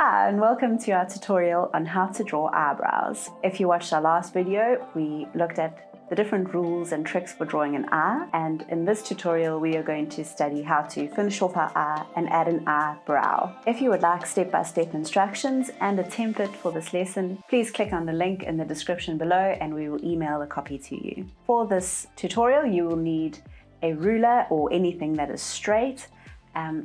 Hi and welcome to our tutorial on how to draw eyebrows. If you watched our last video, we looked at the different rules and tricks for drawing an eye, and in this tutorial we are going to study how to finish off our eye and add an eyebrow. If you would like step-by-step instructions and a template for this lesson, please click on the link in the description below and we will email a copy to you. For this tutorial you will need a ruler or anything that is straight,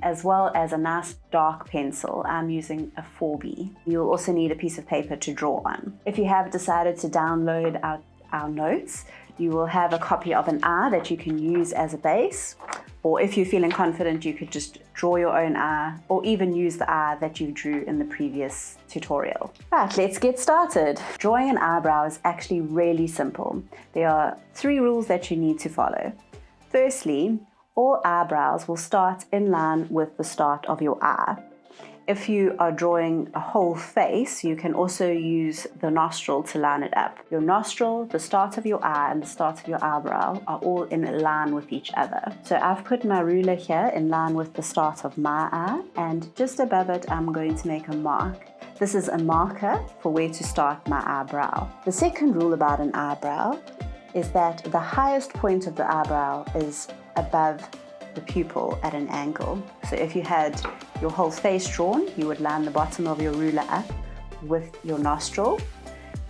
as well as a nice dark pencil. I'm using a 4B. You'll also need a piece of paper to draw on. If you have decided to download our notes, you will have a copy of an eye that you can use as a base, or if you're feeling confident you could just draw your own eye or even use the eye that you drew in the previous tutorial. Right, let's get started. Drawing an eyebrow is actually really simple. There are 3 rules that you need to follow. Firstly, all eyebrows will start in line with the start of your eye. If you are drawing a whole face, you can also use the nostril to line it up. Your nostril, the start of your eye, and the start of your eyebrow are all in line with each other. So I've put my ruler here in line with the start of my eye, and just above it I'm going to make a mark. This is a marker for where to start my eyebrow. The second rule about an eyebrow is that the highest point of the eyebrow is above the pupil at an angle. So if you had your whole face drawn, you would line the bottom of your ruler up with your nostril.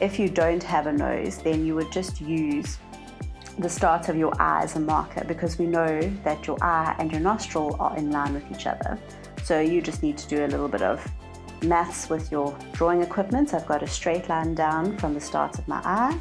If you don't have a nose, then you would just use the start of your eye as a marker, because we know that your eye and your nostril are in line with each other. So you just need to do a little bit of maths with your drawing equipment. I've got a straight line down from the start of my eye.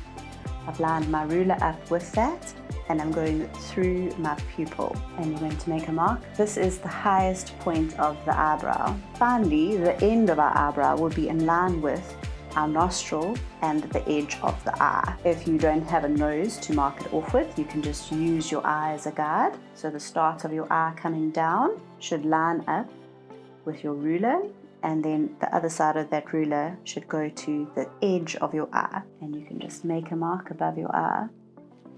I've lined my ruler up with that, and I'm going through my pupil, and you're going to make a mark. This is the highest point of the eyebrow. Finally, the end of our eyebrow will be in line with our nostril and the edge of the eye. If you don't have a nose to mark it off with, you can just use your eye as a guide. So the start of your eye coming down should line up with your ruler, and then the other side of that ruler should go to the edge of your eye, and you can just make a mark above your eye.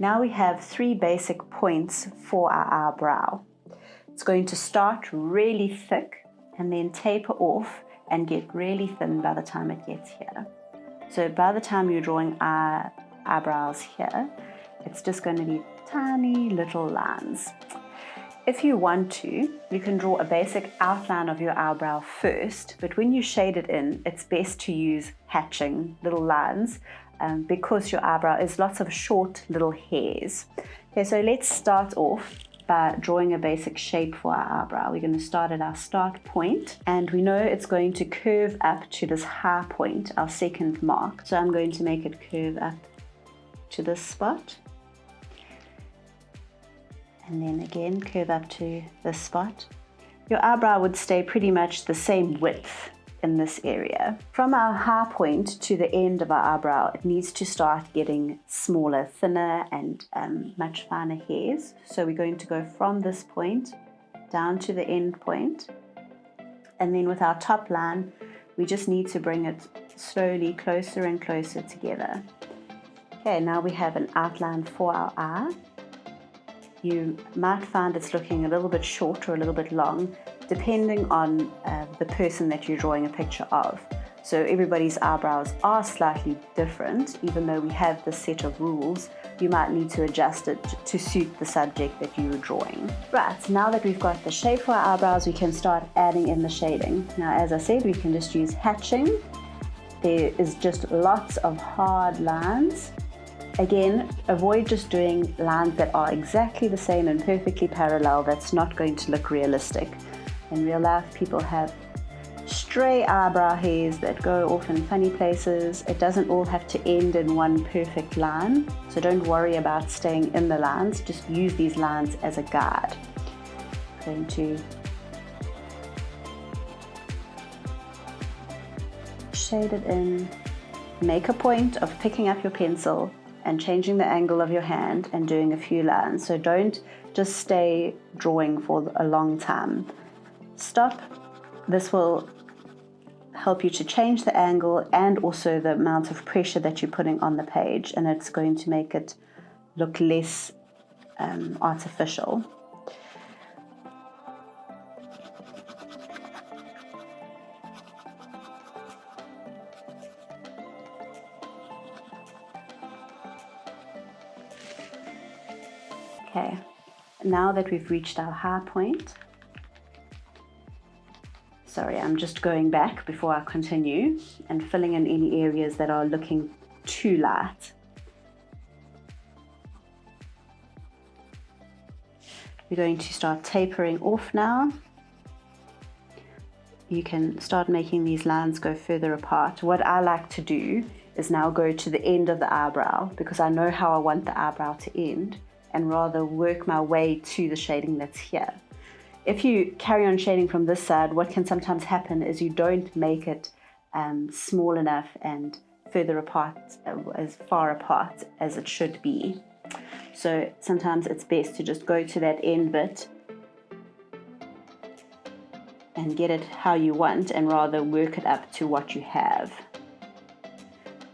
Now we have 3 basic points for our eyebrow. It's going to start really thick and then taper off and get really thin by the time it gets here. So by the time you're drawing eyebrows here, it's just going to be tiny little lines. If you want to, you can draw a basic outline of your eyebrow first, but when you shade it in, it's best to use hatching little lines, because your eyebrow is lots of short little hairs. Okay, so let's start off by drawing a basic shape for our eyebrow. We're going to start at our start point, and we know it's going to curve up to this high point, our second mark. So I'm going to make it curve up to this spot, and then again curve up to this spot. Your eyebrow would stay pretty much the same width in this area. From our high point to the end of our eyebrow, it needs to start getting smaller, thinner, and much finer hairs. So we're going to go from this point down to the end point, and then with our top line we just need to bring it slowly closer and closer together. Okay, now we have an outline for our eye. You might find it's looking a little bit short or a little bit long, depending on the person that you're drawing a picture of. So everybody's eyebrows are slightly different. Even though we have this set of rules, you might need to adjust it to suit the subject that you were drawing. Right, now that we've got the shape for our eyebrows, we can start adding in the shading. Now, as I said, we can just use hatching. There is just lots of hard lines. Again, avoid just doing lines that are exactly the same and perfectly parallel. That's not going to look realistic. In real life, people have stray eyebrow hairs that go off in funny places. It doesn't all have to end in one perfect line, so don't worry about staying in the lines. Just use these lines as a guide. I'm going to shade it in. Make a point of picking up your pencil and changing the angle of your hand and doing a few lines. So don't just stay drawing for a long time. Stop. This will help you to change the angle and also the amount of pressure that you're putting on the page, and it's going to make it look less artificial. Okay, now that we've reached our high point, sorry, I'm just going back before I continue and filling in any areas that are looking too light. We're going to start tapering off now. You can start making these lines go further apart. What I like to do is now go to the end of the eyebrow because I know how I want the eyebrow to end, and rather work my way to the shading that's here. If you carry on shading from this side, what can sometimes happen is you don't make it small enough and further apart, as far apart as it should be. So sometimes it's best to just go to that end bit and get it how you want, and rather work it up to what you have.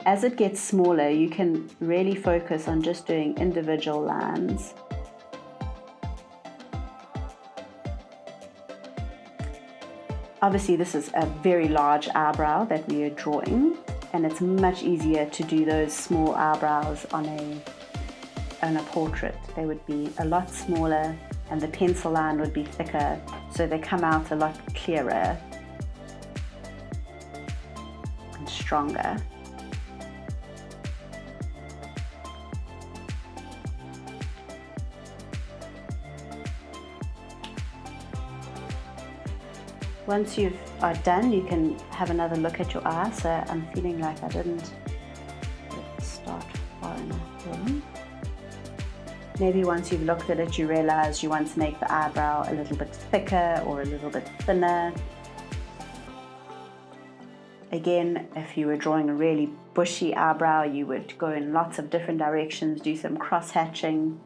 As it gets smaller, you can really focus on just doing individual lines. Obviously, this is a very large eyebrow that we are drawing, and it's much easier to do those small eyebrows on a portrait. They would be a lot smaller and the pencil line would be thicker, so they come out a lot clearer and stronger. Once you are done, you can have another look at your eye. So I'm feeling like I didn't start far enough in. Maybe once you've looked at it, you realize you want to make the eyebrow a little bit thicker or a little bit thinner. Again, if you were drawing a really bushy eyebrow, you would go in lots of different directions, do some cross-hatching.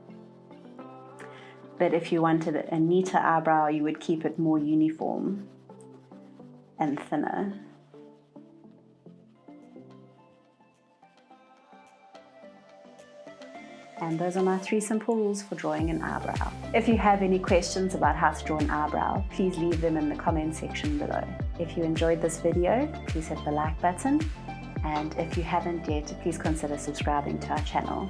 But if you wanted a neater eyebrow, you would keep it more uniform and thinner. And those are my 3 simple rules for drawing an eyebrow. If you have any questions about how to draw an eyebrow, please leave them in the comment section below. If you enjoyed this video, please hit the like button. And if you haven't yet, please consider subscribing to our channel.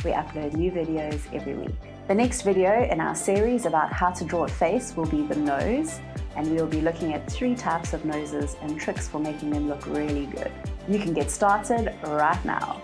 We upload new videos every week. The next video in our series about how to draw a face will be the nose, and we will be looking at 3 types of noses and tricks for making them look really good. You can get started right now.